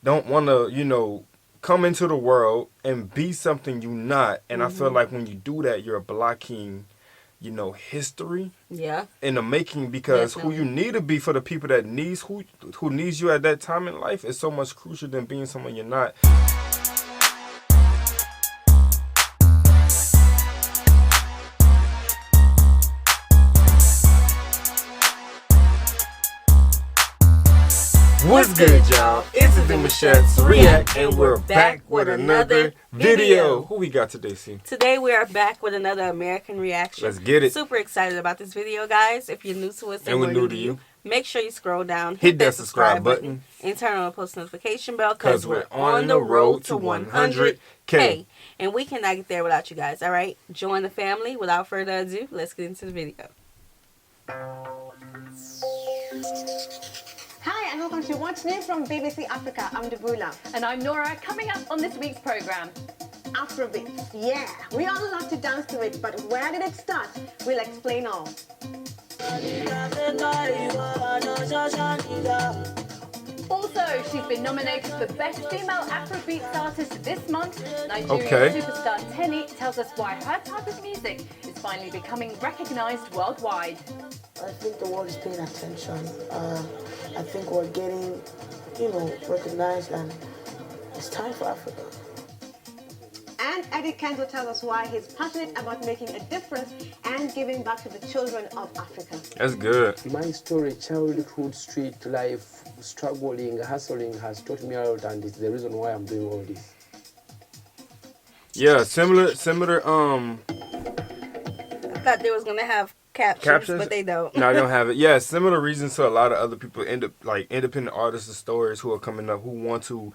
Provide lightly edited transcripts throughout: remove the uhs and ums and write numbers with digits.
don't want to, come into the world and be something you're not. And I feel like when you do that, you're blocking, history Yeah. in the making, because Definitely. who you need to be for the people that needs who needs you at that time in life is so much crucial than being someone you're not. What's good, y'all? It's the Demouchets React, and we're back with another video. Who we got today, C? Today we are back with another American reaction. Let's get it. Super excited about this video, guys. If you're new to us And we're new to you, make sure you scroll down, hit that subscribe button, and turn on the post notification bell, because we're on the road to 100K. And we cannot get there without you guys, all right? Join the family. Without further ado, let's get into the video. Hi and welcome to What's New from BBC Africa. I'm Debula. And I'm Nora. Coming up on this week's programme, Afrobeats. Yeah, we all love to dance to it, but where did it start? We'll explain all. also she's been nominated for Best Female Afrobeats Artist this month. Nigerian superstar Tenny tells us why her type of music is finally becoming recognised worldwide. I think the world is paying attention. I think we're getting, recognized, and it's time for Africa. And Eddie Kenzo tells us why he's passionate about making a difference and giving back to the children of Africa. That's good. My story, childhood, street life, struggling, hustling, has taught me a lot, and it's the reason why I'm doing all this. Yeah, similar. I thought they was gonna have captions, but they don't. No, they don't have it. Yeah, similar reasons to a lot of other people, independent artists and stories who are coming up who want to,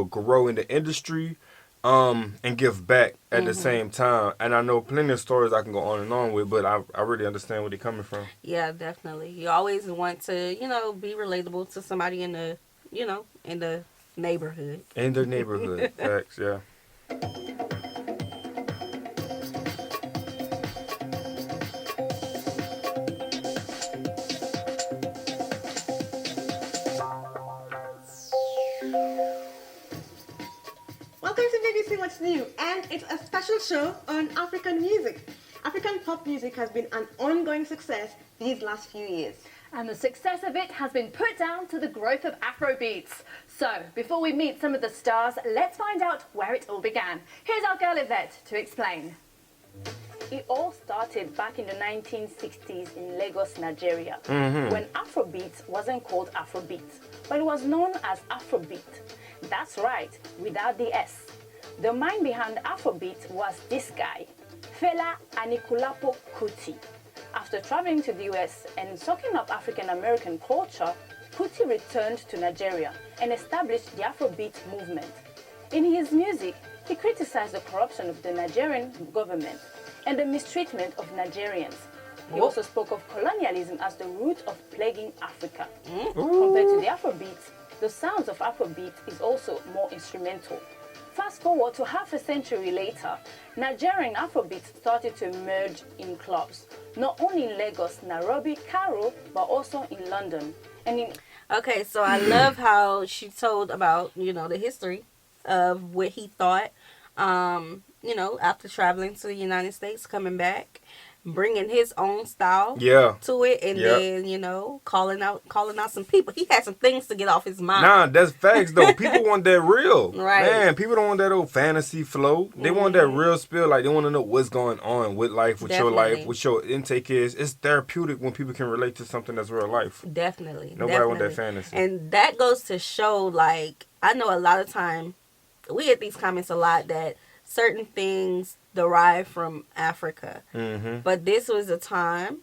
grow in the industry, and give back at the same time. And I know plenty of stories I can go on and on with, but I really understand where they're coming from. Yeah, definitely. You always want to, be relatable to somebody in the, in the neighborhood. In the neighborhood, facts, yeah. Welcome to BBC What's New, and it's a special show on African music. African pop music has been an ongoing success these last few years. And the success of it has been put down to the growth of Afrobeats. So, before we meet some of the stars, let's find out where it all began. Here's our girl Yvette to explain. It all started back in the 1960s in Lagos, Nigeria, when Afrobeat wasn't called Afrobeat, but it was known as Afrobeat. That's right, without the S. The mind behind Afrobeat was this guy, Fela Anikulapo Kuti. After traveling to the US and soaking up African American culture, Kuti returned to Nigeria and established the Afrobeat movement. In his music, he criticized the corruption of the Nigerian government and the mistreatment of Nigerians. He also spoke of colonialism as the root of plaguing Africa. Compared to the Afrobeat, the sounds of Afrobeat is also more instrumental. Fast forward to half a century later, Nigerian Afrobeat started to emerge in clubs, not only in Lagos, Nairobi, Cairo, but also in London. Okay, so I love how she told about, the history of what he thought, after traveling to the United States, coming back, bringing his own style to it, and then, calling out some people. He had some things to get off his mind. Nah, that's facts, though. People want that real. Right. Man, people don't want that old fantasy flow. They want that real spill. Like, they want to know what's going on with life, with your life, what your intake is. It's therapeutic when people can relate to something that's real life. Definitely. Nobody want that fantasy. And that goes to show, I know a lot of time, we get these comments a lot that certain things derive from Africa. But this was a time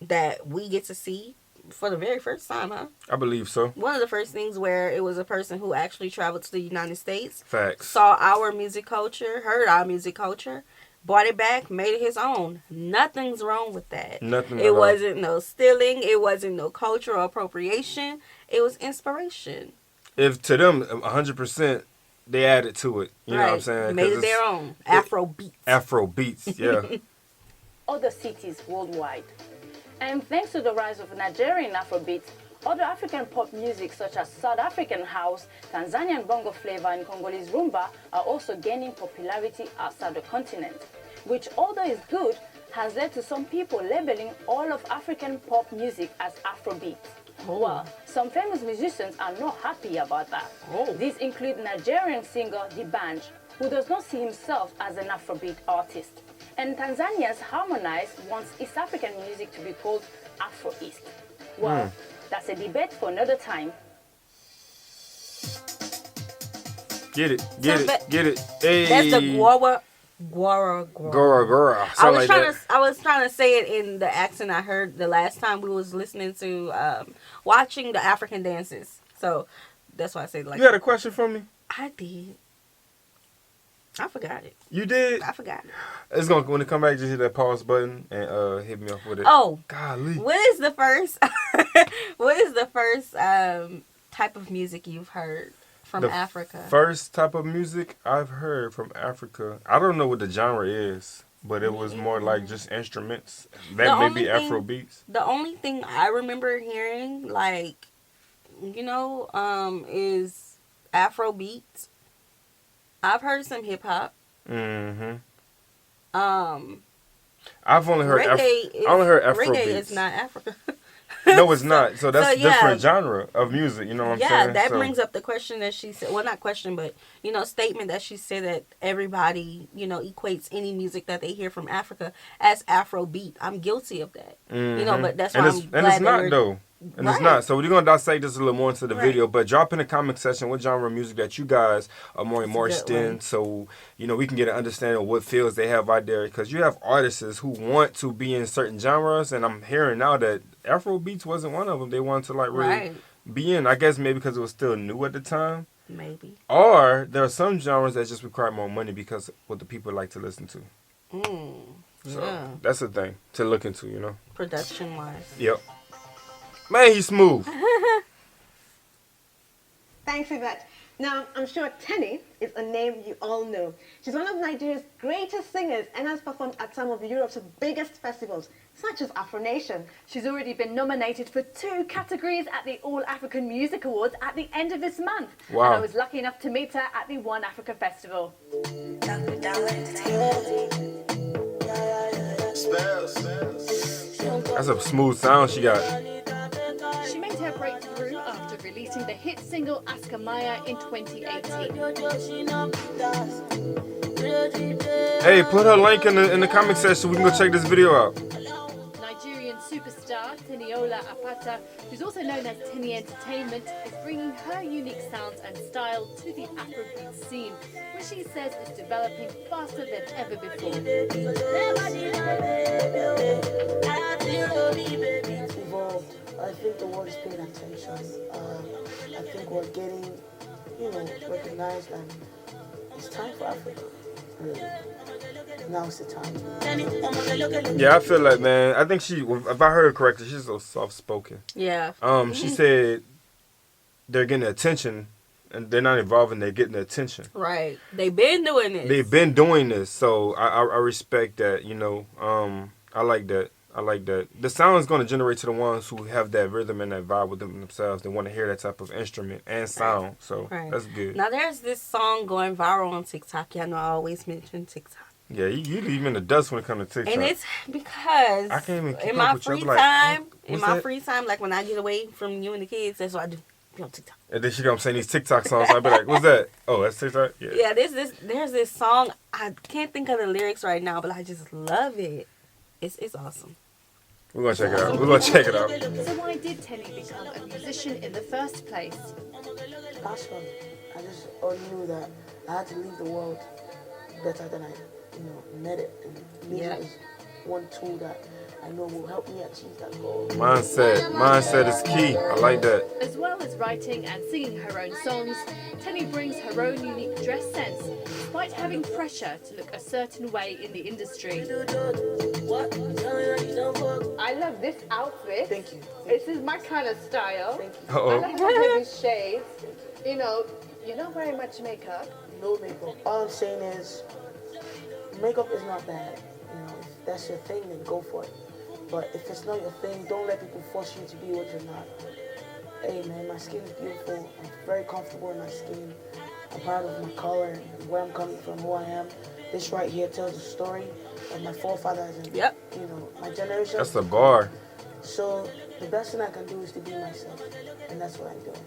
that we get to see for the very first time, huh? I believe so. One of the first things where it was a person who actually traveled to the United States. Facts. Saw our music culture, heard our music culture, brought it back, made it his own. Nothing's wrong with that. Nothing. It wasn't no stealing. It wasn't no cultural appropriation. It was inspiration. If to them, 100%, they added to it. You know what I'm saying? Made it their own. Afrobeats. Afrobeats, yeah. Other cities worldwide. And thanks to the rise of Nigerian Afrobeat, Other African pop music such as South African house, Tanzanian bongo flavor and Congolese rumba are also gaining popularity outside the continent, which although is good, has led to some people labeling all of African pop music as Afrobeat. Oh. Well, some famous musicians are not happy about that. Oh. These include Nigerian singer D'banj, who does not see himself as an Afrobeat artist. And Tanzania's Harmonize wants East African music to be called Afro-East. Well, that's a debate for another time. Get it, get it. Hey. That's the guara. Gora. I was trying to say it in the accent I heard the last time we was listening to watching the African dances. So that's why I said like. You had a question for me? I did. I forgot it. You did? I forgot it. It's gonna when it come back, just hit that pause button and hit me off with it. Oh, golly! What is the first? What is the first type of music you've heard from Africa? First type of music I've heard from Africa. I don't know what the genre is, but it was more like just instruments. That may be Afrobeats. The only thing I remember hearing, like, is Afrobeats. I've heard some hip hop. Mm-hmm. I've only heard reggae. I only heard Afrobeats. Reggae is not Africa. No, it's not. So that's a different genre of music. You know what I'm saying? Yeah, that brings up the question that she said. Well, not question, but statement that she said that everybody equates any music that they hear from Africa as Afrobeat. I'm guilty of that. Mm-hmm. But that's why and it's not though. And it's not. So we're going to dissect this a little more into the video. But drop in the comment section what genre of music that you guys are more immersed in. So, we can get an understanding of what feels they have out there. Because you have artists who want to be in certain genres. And I'm hearing now that Afrobeats wasn't one of them. They wanted to really be in. I guess maybe because it was still new at the time. Maybe. Or there are some genres that just require more money because what the people like to listen to. So that's the thing to look into, Production-wise. Yep. Man, he's smooth. Thanks for that. Now, I'm sure Tenny is a name you all know. She's one of Nigeria's greatest singers and has performed at some of Europe's biggest festivals, such as Afro Nation. She's already been nominated for 2 categories at the All African Music Awards at the end of this month. Wow. And I was lucky enough to meet her at the One Africa Festival. That's a smooth sound she got. She made her breakthrough after releasing the hit single Aska Maya in 2018. Hey, put her link in the comment section so we can go check this video out. Nigerian superstar Teniola Apata, who's also known as Tenny Entertainment, is bringing her unique sounds and style to the Afrobeat scene, which she says is developing faster than ever before. It's evolved. I think the world is paying attention. I think we're getting, recognized, and it's time for Africa. Really. Now's the time. Yeah, I feel like, man, I think if I heard her correctly, she's so soft-spoken. Yeah. She said they're getting attention, and they're not evolving, they're getting attention. Right. They've been doing this. They've been doing this, so I respect that, I like that. I like that. The sound is going to generate to the ones who have that rhythm and that vibe with themselves. They want to hear that type of instrument and sound. So that's good. Now, there's this song going viral on TikTok. Y'all know I always mention TikTok. Yeah, you leave in the dust when it comes to TikTok. And it's because I can't even keep in up my with free you. time, free time, like when I get away from you and the kids, that's what I do. Be on TikTok. And then she comes saying these TikTok songs. I'll be like, what's that? Oh, that's TikTok? Yeah. Yeah, there's this song. I can't think of the lyrics right now, but I just love it. It's awesome. We're going to check it out. We're going to check it out. So why did Tenny become a musician in the first place? Passion. I just knew that I had to leave the world better than I, met it. And music is one tool that I know will help me achieve that goal. Mindset is key. I like that. As well as writing and singing her own songs, Tenny brings her own unique dress sense, despite having pressure to look a certain way in the industry. I love this outfit. Thank you. This is my kind of style. Thank you. I like having these shades. You're not wearing much makeup. No makeup. All I'm saying is, makeup is not bad. If that's your thing, then go for it. But if it's not your thing, don't let people force you to be what you're not. hey man, my skin is beautiful. I'm very comfortable in my skin. I'm proud of my color and where I'm coming from, who I am. This right here tells a story of my forefathers and my generation. That's a bar. So the best thing I can do is to be myself, and that's what I'm doing.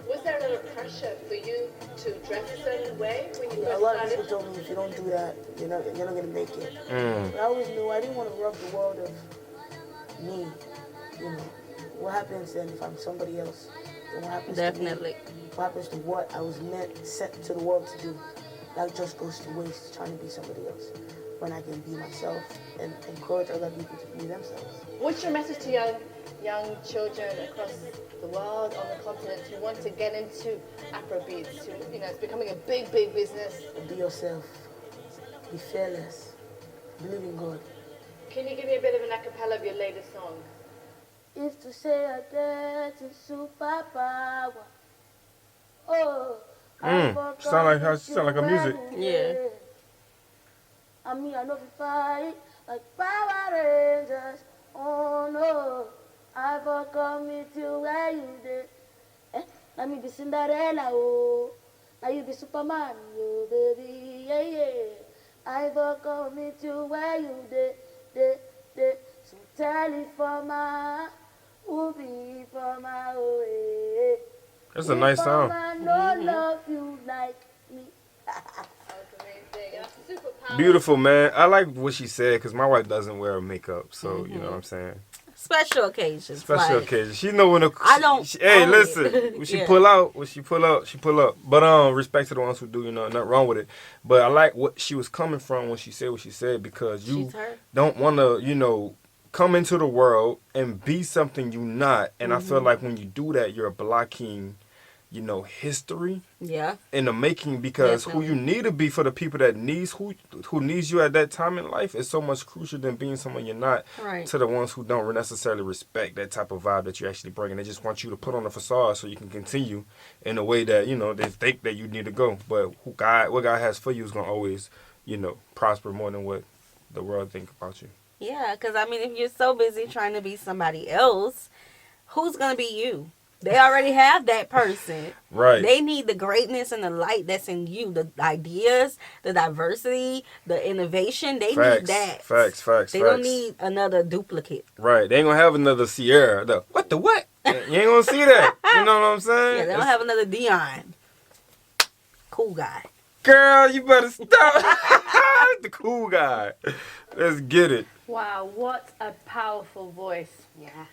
Was there a lot of pressure for you to dress a certain way when you first A lot of started? people told me if you don't do that, you're not gonna make it. But I always knew I didn't want to rob the world of me. You know, what happens then if I'm somebody else? Then what happens Definitely. to me? What happens to what I was sent to the world to do? That just goes to waste trying to be somebody else when I can be myself and encourage other people to be themselves. What's your message to young children across the world, on the continent, who want to get into Afrobeats? Who, it's becoming a big, big business. Be yourself. Be fearless. Believe in God. Can you give me a bit of an acapella of your latest song? Is to say I get a superpower. Oh, Sound like a music. Yeah. I mean, I know if you fight like Power Rangers. Oh no, I forgot me to where you did. Let me be Cinderella, oh. Now you be Superman, oh baby, yeah, yeah. I forgot me to where you did. So tell it for my, who be for my, oh, eh. That's a nice song. No love you like me. Beautiful, man. I like what she said because my wife doesn't wear makeup, so you know what I'm saying. Special occasions. Special occasions. She know when I don't. Hey, own listen. it. When she pull out, she pull up. But respect to the ones who do. Nothing wrong with it. But I like what she was coming from when she said what she said because you don't want to, come into the world and be something you not. And I feel like when you do that, you're blocking, history. Yeah. In the making because who you need to be for the people that needs who needs you at that time in life is so much crucial than being someone you're not. Right. To the ones who don't necessarily respect that type of vibe that you're actually bringing. They just want you to put on a facade so you can continue in a way that they think that you need to go. But what God has for you is gonna always prosper more than what the world think about you. Yeah, because if you're so busy trying to be somebody else, who's gonna be you? They already have that person. Right. They need the greatness and the light that's in you. The ideas, the diversity, the innovation. They need that. Facts. They don't need another duplicate. Right. They ain't gonna have another Sierra. What? You ain't gonna see that. You know what I'm saying? Yeah, they don't have another Dion. Cool guy. Girl, you better stop. The cool guy. Let's get it. Wow, what a powerful voice. Yeah.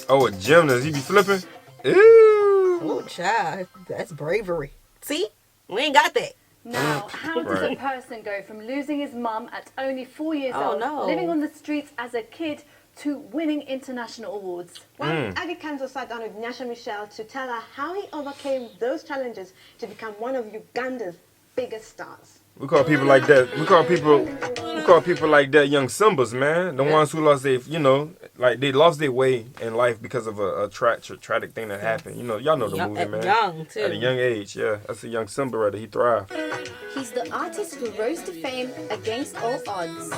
Oh, a gymnast. He be flipping? Ooh. Oh, child. That's bravery. See? We ain't got that. Now, how does a person go from losing his mum at only 4 years old, living on the streets as a kid, to winning international awards? Well, Adi Kanzo sat down with Nyasha Michelle to tell her how he overcame those challenges to become one of Uganda's biggest stars. We call people like that. We call people like that young Simbas, man. The ones who lost their, they lost their way in life because of a tragic thing that happened. Y'all know the movie, man. Young, too. At a young age, yeah. That's a young Simba right there. He thrived. He's the artist who rose to fame against all odds.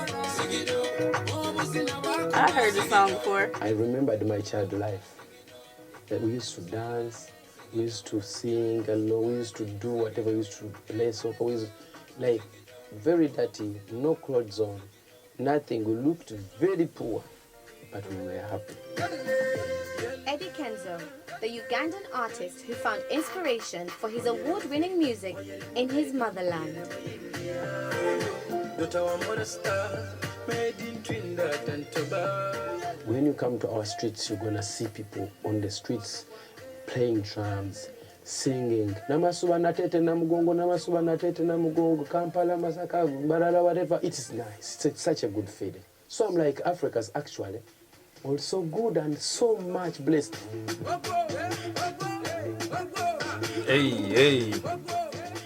I heard this song before. I remembered my child life. That we used to dance, we used to sing, we used to do whatever, we used to play soccer. We used like very dirty, no clothes on, nothing. We looked very poor, but we were happy. Eddie Kenzo, the Ugandan artist who found inspiration for his award-winning music in his motherland. When you come to our streets, you're gonna see people on the streets playing drums, singing. Namasuba natete namugongo, namasuba natete namugongo, Kampala Masaka, Barala, whatever. It is nice. It's such a good feeling. So I'm like, Africa's actually also good and so much blessed. Hey.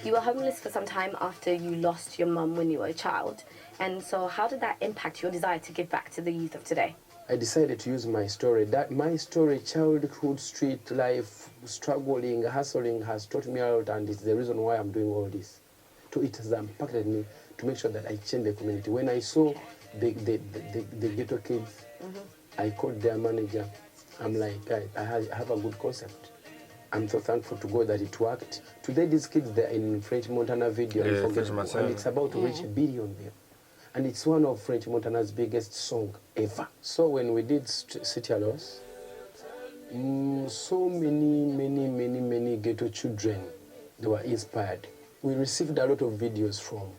You were homeless for some time after you lost your mum when you were a child. And so how did that impact your desire to give back to the youth of today? I decided to use my story. Childhood, street life, struggling, hustling has taught me a lot, and it's the reason why I'm doing all this. It has impacted me to make sure that I change the community. When I saw the ghetto kids, I called their manager. I'm like, guys, I have a good concept. I'm so thankful to God that it worked. Today, these kids, they're in French Montana video, Yeah, Unforgettable, and it's about to reach 1 billion views. And it's one of French Montana's biggest song ever. So when we did City Loss, so many ghetto children, they were inspired. We received a lot of videos from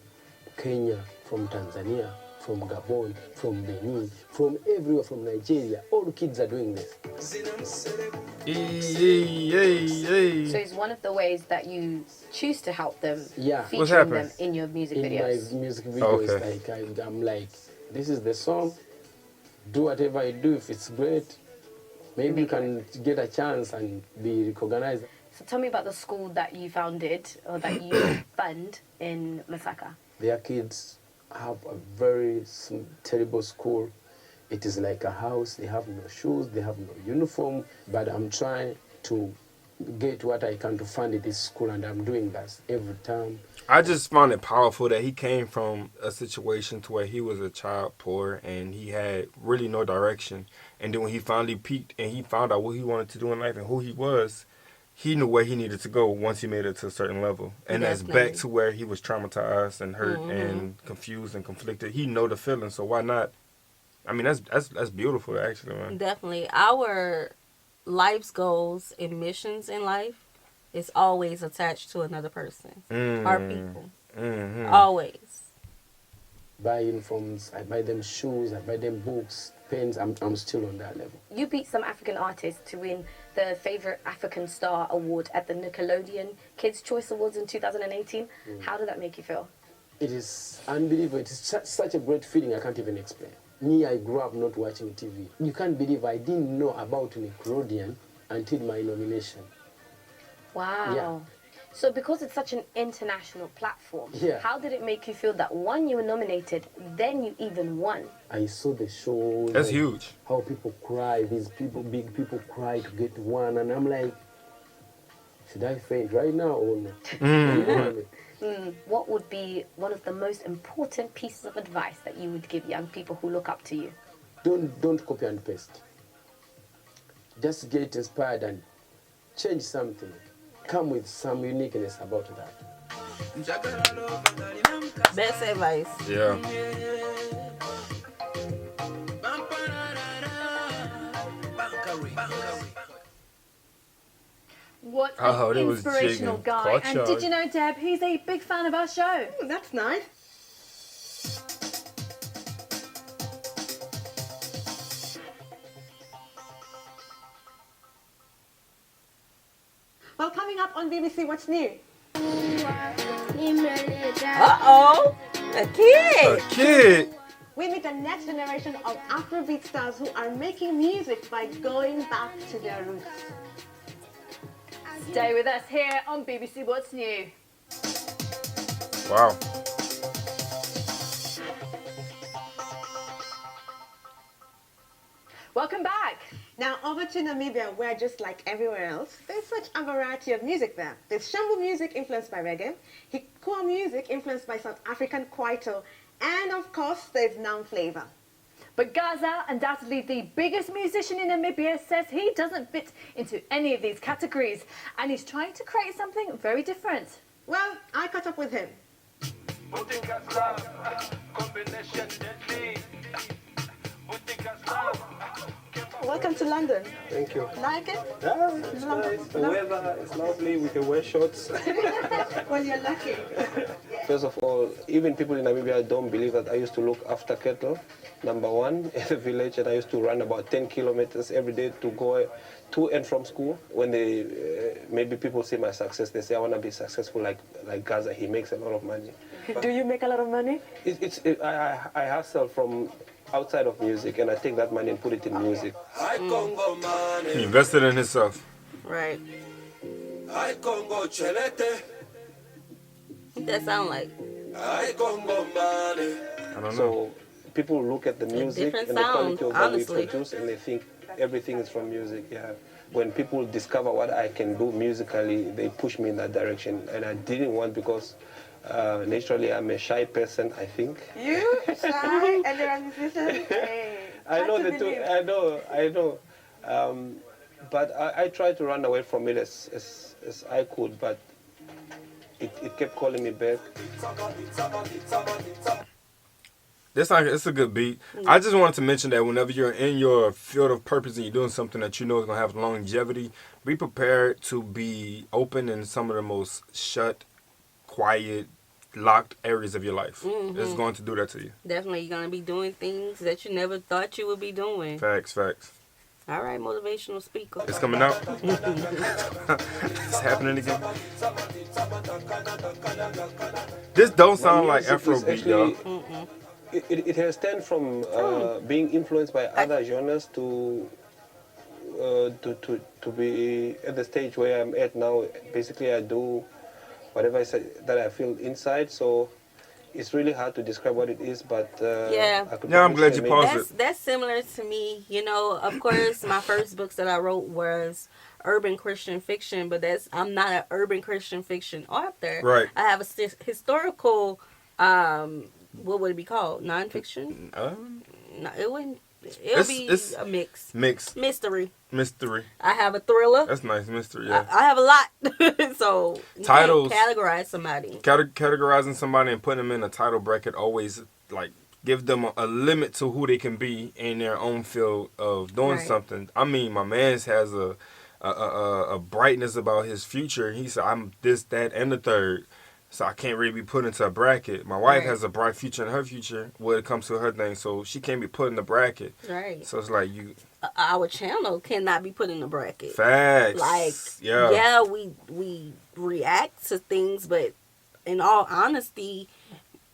Kenya, from Tanzania, from Gabon, from Benin, from everywhere, from Nigeria. All the kids are doing this. So it's one of the ways that you choose to help them, Yeah. featuring them in your music videos. In my music videos, like I'm like, this is the song. Do whatever you do. If it's great, maybe you can get a chance and be recognized. So tell me about the school that you founded or that you fund in Masaka. Their kids have a very terrible school. It is like a house. They have no shoes, they have no uniform, but I'm trying to get what I can to fund this school, and I'm doing that every time. I just found it powerful that he came from a situation to where he was a child poor and he had really no direction. And then when he finally peaked and he found out what he wanted to do in life and who he was, he knew where he needed to go once he made it to a certain level. And that's back to where he was traumatized and hurt and confused and conflicted. He know the feeling, so why not? I mean, that's beautiful, actually, man. Definitely. Our life's goals and missions in life is always attached to another person. Our people. Always. Buy uniforms, I buy them shoes, I buy them books, pens. I'm still on that level. You beat some African artists to win the Favorite African Star Award at the Nickelodeon Kids' Choice Awards in 2018. How did that make you feel? It is unbelievable. It is such a great feeling I can't even explain. Me, I grew up not watching TV. You can't believe I didn't know about Nickelodeon until my nomination. Wow. Yeah. So because it's such an international platform, how did it make you feel that one, you were nominated, then you even won? I saw the show. That's huge. How people cry, these people, big people cry to get one, and I'm like, should I faint right now or not? What would be one of the most important pieces of advice that you would give young people who look up to you? Don't copy and paste. Just get inspired and change something. Come with some uniqueness about that. Best advice. Yeah. What an inspirational guy. And did you know, Deb, he's a big fan of our show. Oh, that's nice. Well, coming up on BBC What's New. Uh-oh. A kid. A kid. We meet the next generation of Afrobeat stars who are making music by going back to their roots. Stay with us here on BBC What's New. Wow. Welcome back. Now over to Namibia, where just like everywhere else, there's such a variety of music there. There's Shambu music influenced by reggae, Hikua music influenced by South African kwaito, and of course there's Nam flavor. But Gaza, undoubtedly the biggest musician in Namibia, says he doesn't fit into any of these categories and he's trying to create something very different. Well, I caught up with him. Welcome to London. Thank you. Like it? Yeah, it's nice. The weather is lovely. We can wear shorts. Well, you're lucky. First of all, even people in Namibia don't believe that I used to look after cattle. Number one, in the village, and I used to run about 10 kilometers every day to go to and from school. When they, maybe people see my success, they say, I want to be successful like Gaza. He makes a lot of money. Do you make a lot of money? I hustle from outside of music, and I take that money and put it in music. He invested in himself. Right. What that sound like? I don't know. So people look at the music and the quality of what we produce, and they think everything is from music. Yeah. When people discover what I can do musically, they push me in that direction, and I didn't want, because naturally I'm a shy person, I think. You? Shy? And you're a musician? Hey. I know to the two. believe. I know. But I tried to run away from it as I could, but it kept calling me back. It's a good beat. I just wanted to mention that whenever you're in your field of purpose and you're doing something that you know is gonna have longevity, be prepared to be open in some of the most shut, quiet, locked areas of your life. It's going to do that to you. Definitely, you're gonna be doing things that you never thought you would be doing. Facts. All right, motivational speaker. It's coming out. It's happening again. This don't sound like Afrobeat, y'all. It has turned from being influenced by other genres to be at the stage where I'm at now. Basically, I do whatever I say that I feel inside. So it's really hard to describe what it is, but I'm glad you paused it. That's similar to me. You know, of course, my first books that I wrote was urban Christian fiction, but I'm not an urban Christian fiction author. Right. I have a historical. What would it be called? Nonfiction? No, it wouldn't. It'll be a mix. Mystery. I have a thriller. That's nice, mystery. Yeah. I have a lot. So you titles. can't categorize somebody. Categorizing somebody and putting them in a title bracket always like give them a limit to who they can be in their own field of doing something. I mean, my man's has a brightness about his future. He said, "I'm this, that, and the third." So I can't really be put into a bracket. My wife has a bright future in her future when it comes to her thing, so she can't be put in the bracket. Right. So it's like you. Our channel cannot be put in the bracket. Facts. Like, yeah, we react to things, but in all honesty,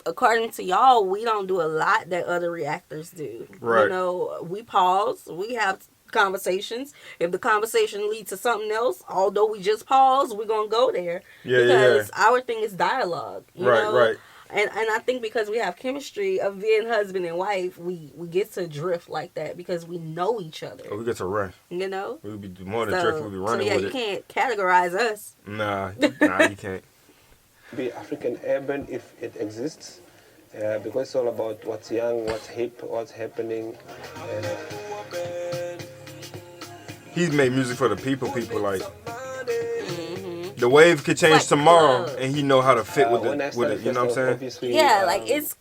according to y'all, we don't do a lot that other reactors do. Right. You know, we pause. We have conversations. If the conversation leads to something else, although we just pause, we're gonna go there because our thing is dialogue. You know? Right. And I think because we have chemistry of being husband and wife, we get to drift like that because we know each other. Oh, we get to run. You know, we be more than drift. We be running with it. You can't categorize us. Nah, you can't. Be African urban if it exists, because it's all about what's young, what's hip, what's happening. He's made music for the people like the wave could change tomorrow and he know how to fit with it, you know what I'm saying? Yeah, like it's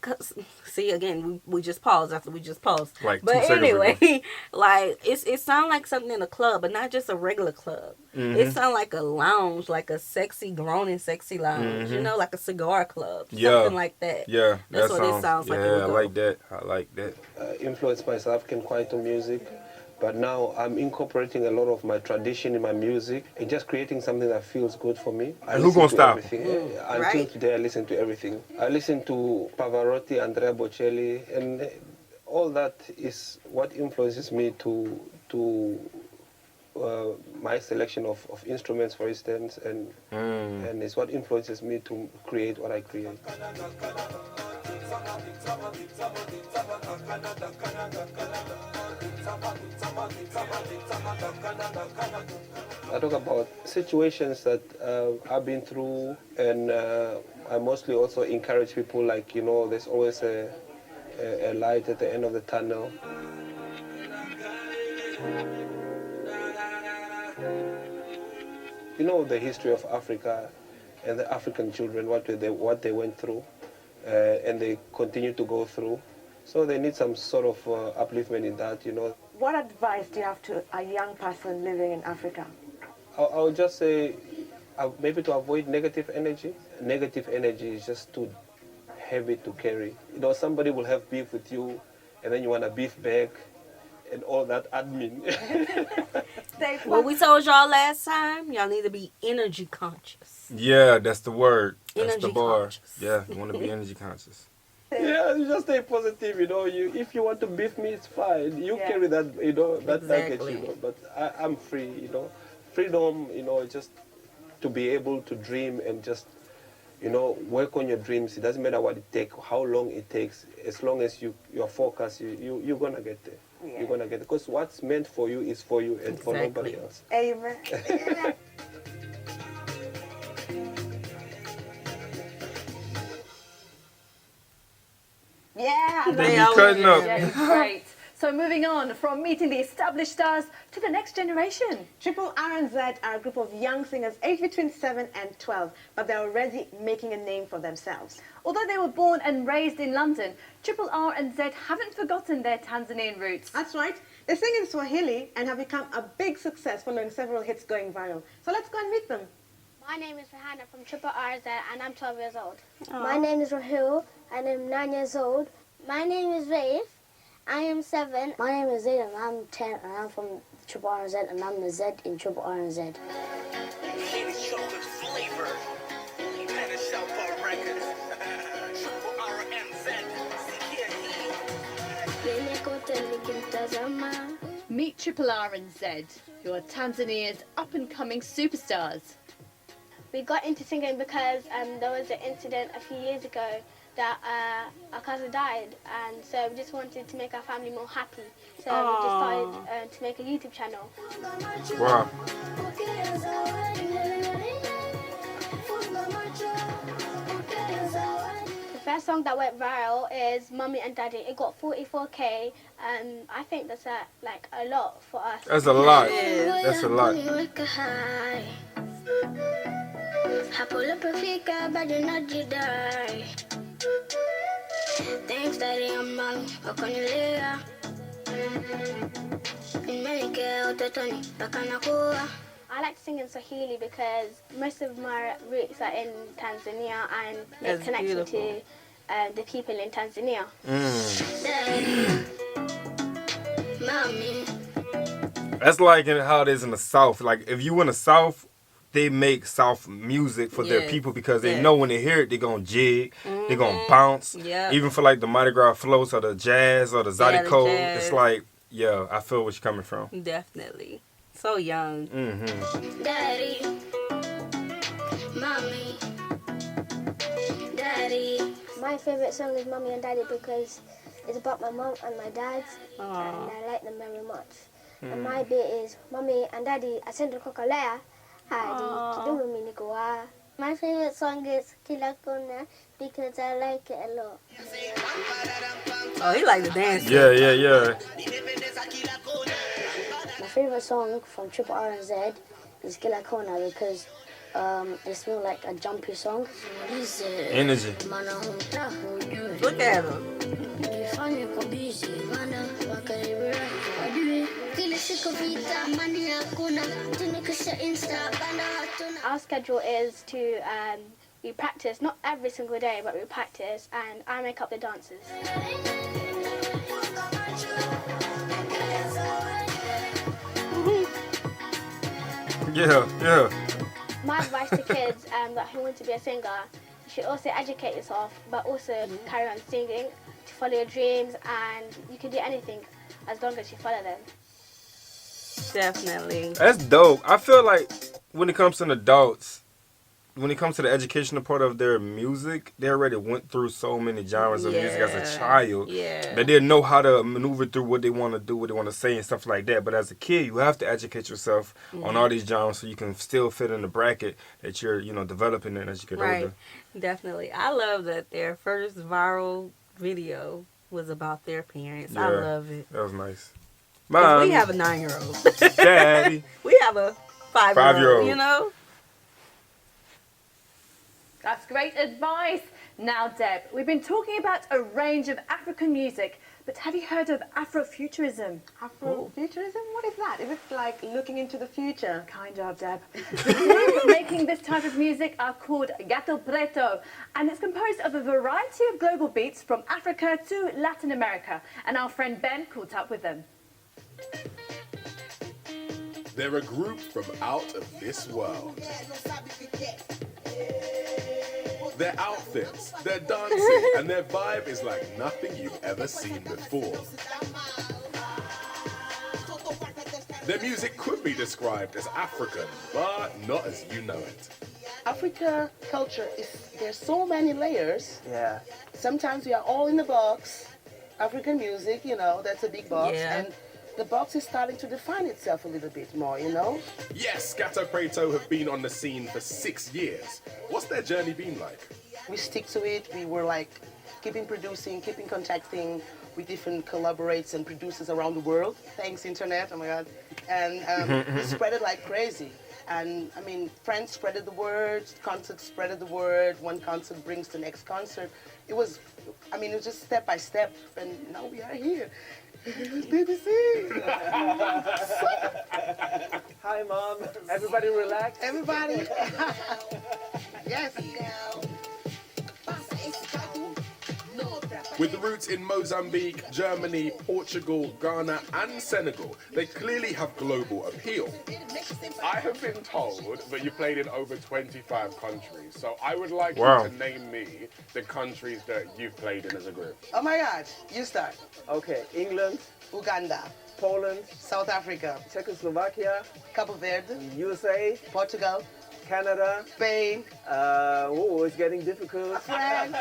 see again we just paused after we just paused. Like but anyway, like it sounds like something in a club, but not just a regular club. It sounds like a lounge, like a sexy grown and sexy lounge, you know, like a cigar club, something like that. Yeah, that's what it sounds like. Yeah, I like that. Influenced by South African Kwaito music. But now I'm incorporating a lot of my tradition in my music and just creating something that feels good for me. And who's gonna stop? Until today, I listen to everything. I listen to Pavarotti, Andrea Bocelli, and all that is what influences me to my selection of instruments, for instance, and it's what influences me to create what I create. I talk about situations that I've been through, and I mostly also encourage people, like, you know, there's always a light at the end of the tunnel. You know the history of Africa and the African children, what they went through, and they continue to go through. So they need some sort of upliftment in that, you know. What advice do you have to a young person living in Africa? I would just say maybe to avoid negative energy. Negative energy is just too heavy to carry. You know, somebody will have beef with you, and then you want to beef back, and all that admin. What we told y'all last time, y'all need to be energy conscious. Yeah, that's the word. That's Energy the bar. conscious. Yeah, you want to be energy conscious. Yeah, you just stay positive, you know. If you want to beef me, it's fine. You carry that, you know, that baggage, you know. But I'm free, you know. Freedom, you know, just to be able to dream and just, you know, work on your dreams. It doesn't matter what it takes, how long it takes. As long as you're focused, you're gonna get there. Yeah. You're gonna get there. Because what's meant for you is for you and for nobody else. Amen. Yeah, They be cutting up. Yeah, it's great. So moving on from meeting the established stars to the next generation. Triple R and Z are a group of young singers aged between 7 and 12, but they're already making a name for themselves. Although they were born and raised in London, Triple R and Z haven't forgotten their Tanzanian roots. That's right. They sing in Swahili and have become a big success following several hits going viral. So let's go and meet them. My name is Rihanna from Triple RZ and I'm 12 years old. My name is Rahul and I'm 9 years old. My name is Rafe. I am 7. My name is Zaid and I'm 10 and I'm from Triple RZ and I'm the Z in Triple RZ. Meet Triple R and Z, who are Tanzania's up-and-coming superstars. We got into singing because there was an incident a few years ago that our cousin died, and so we just wanted to make our family more happy. So we just started to make a YouTube channel. Wow. The first song that went viral is Mummy and Daddy. It got 44k. I think that's like a lot for us. That's a lot. That's a lot. Thanks, Daddy, I'm Mom. I like to sing in Swahili because most of my roots are in Tanzania and it connects me to the people in Tanzania. That's like how it is in the South. Like if you in the South, they make South music for their people because they know when they hear it, they're going to jig, they're going to bounce. Yeah. Even for like the Mardi Gras floats or the jazz or the Zydeco, it's like, yeah, I feel where you're coming from. Definitely. So young. Daddy, Mommy, Daddy. My favorite song is Mummy and Daddy because it's about my mom and my dad, and I like them very much. And my bit is Mummy and Daddy, ascend kokalea. My favorite song is Kila Kona because I like it a lot. Oh, he like to dance. Yeah. My favorite song from Triple R and Z is Kila Kona because it's more like a jumpy song. Energy. Look at him. Our schedule is to we practice, not every single day, but we practice, and I make up the dances. Yeah. My advice to kids that who want to be a singer, you should also educate yourself, but also carry on singing to follow your dreams, and you can do anything as long as you follow them. Definitely. That's dope. I feel like when it comes to adults, when it comes to the educational part of their music, they already went through so many genres of music as a child that they know how to maneuver through what they want to do, what they want to say, and stuff like that. But as a kid, you have to educate yourself on all these genres so you can still fit in the bracket that you're, developing in as you get older. Definitely. I love that their first viral video was about their parents. I love it. That was nice. Mom, we have a 9-year-old. Daddy. We have a 5-year-old, That's great advice. Now, Deb, we've been talking about a range of African music, but have you heard of Afrofuturism? Afrofuturism? What is that? Is it like looking into the future? Kind of, Deb. The group making this type of music are called Gato Preto, and it's composed of a variety of global beats from Africa to Latin America. And our friend Ben caught up with them. They're a group from out of this world. Their outfits, their dancing, and their vibe is like nothing you've ever seen before. Their music could be described as African, but not as you know it. Africa culture there's so many layers. Yeah. Sometimes we are all in the box. African music, that's a big box. Yeah. And the box is starting to define itself a little bit more, Yes, Gato Preto have been on the scene for 6 years. What's their journey been like? We stick to it. We were like keeping producing, keeping contacting with different collaborators and producers around the world. Thanks, internet, oh my God. And we spread it like crazy. And I mean, friends spreaded the word, concerts spreaded the word, one concert brings the next concert. It was just step by step, and now we are here. BBC. Hi, Mom. Everybody relax. Everybody. Yes. With the roots in Mozambique, Germany, Portugal, Ghana, and Senegal, they clearly have global appeal. I have been told that you played in over 25 countries, so I would like you to name me the countries that you've played in as a group. Oh my God, you start. Okay, England, Uganda, Poland, South Africa, Czechoslovakia, Cabo Verde, USA, Portugal, Canada, Spain, it's getting difficult. France,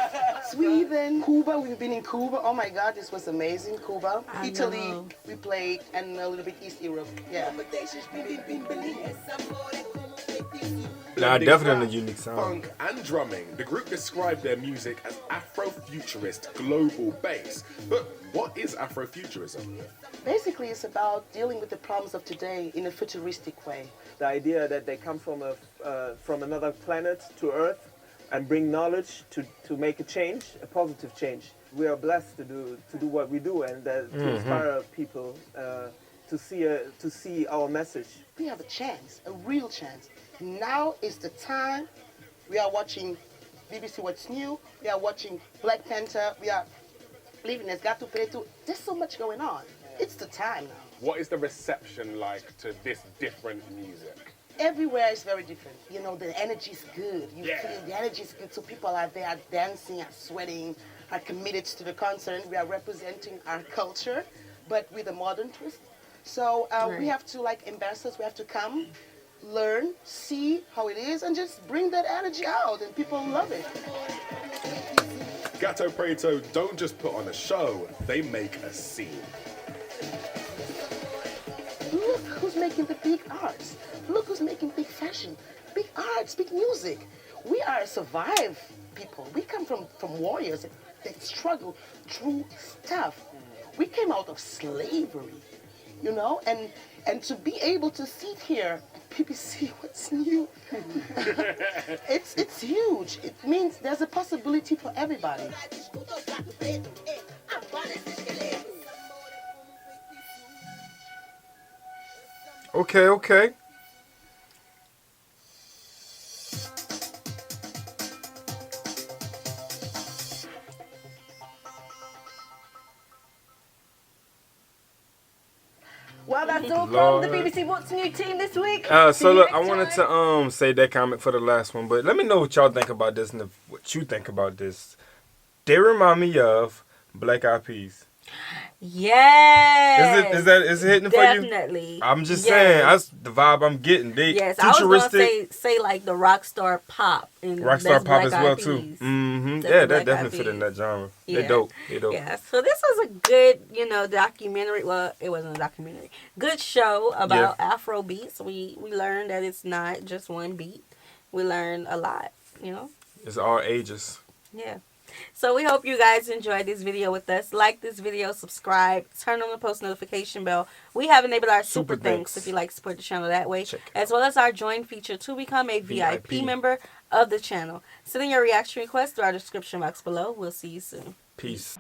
Sweden, Cuba. We've been in Cuba. Oh my God, this was amazing. Cuba, Italy, we played, and a little bit East Europe. Yeah. Nah, definitely a unique sound. Funk and drumming. The group described their music as Afrofuturist global bass. But what is Afrofuturism? Basically, it's about dealing with the problems of today in a futuristic way. The idea that they come from another planet to Earth and bring knowledge to make a change, a positive change. We are blessed to do what we do and to inspire people to see our message. We have a chance, a real chance. Now is the time. We are watching BBC What's New. We are watching Black Panther. We are living as Gato Preto. There's so much going on. It's the time now. What is the reception like to this different music? Everywhere is very different. You know, the energy is good. You feel the energy is good. So people are there dancing, are sweating, are committed to the concert. We are representing our culture, but with a modern twist. So we have to, like ambassadors, we have to come, learn, see how it is, and just bring that energy out, and people love it. Gato Preto don't just put on a show, they make a scene. Look who's making the big arts. Look who's making big fashion, big arts, big music. We are survived people. We come from warriors that struggle through stuff. We came out of slavery, you know, and to be able to sit here at BBC What's New, it's huge. It means there's a possibility for everybody. Okay. Well, that's all from the BBC What's New team this week. So look, I wanted to say that comment for the last one, but let me know what y'all think about this and what you think about this. They remind me of Black Eyed Peas. Yes. Is it hitting for you? Definitely. I'm just saying, that's the vibe I'm getting. They futuristic. I was gonna say like the Rockstar Pop. Rockstar Pop as well too. Yeah, that definitely fit in that genre. Yeah. They dope. Yeah. So this was a good, documentary. Well, it wasn't a documentary. Good show about Afrobeats. We learned that it's not just one beat. We learned a lot. It's all ages. Yeah. So we hope you guys enjoyed this video with us. Like this video, subscribe, turn on the post notification bell. We have enabled our super thanks if you like to support the channel that way, as well as our join feature to become a VIP member of the channel. Send in your reaction request through our description box below. We'll see you soon. Peace.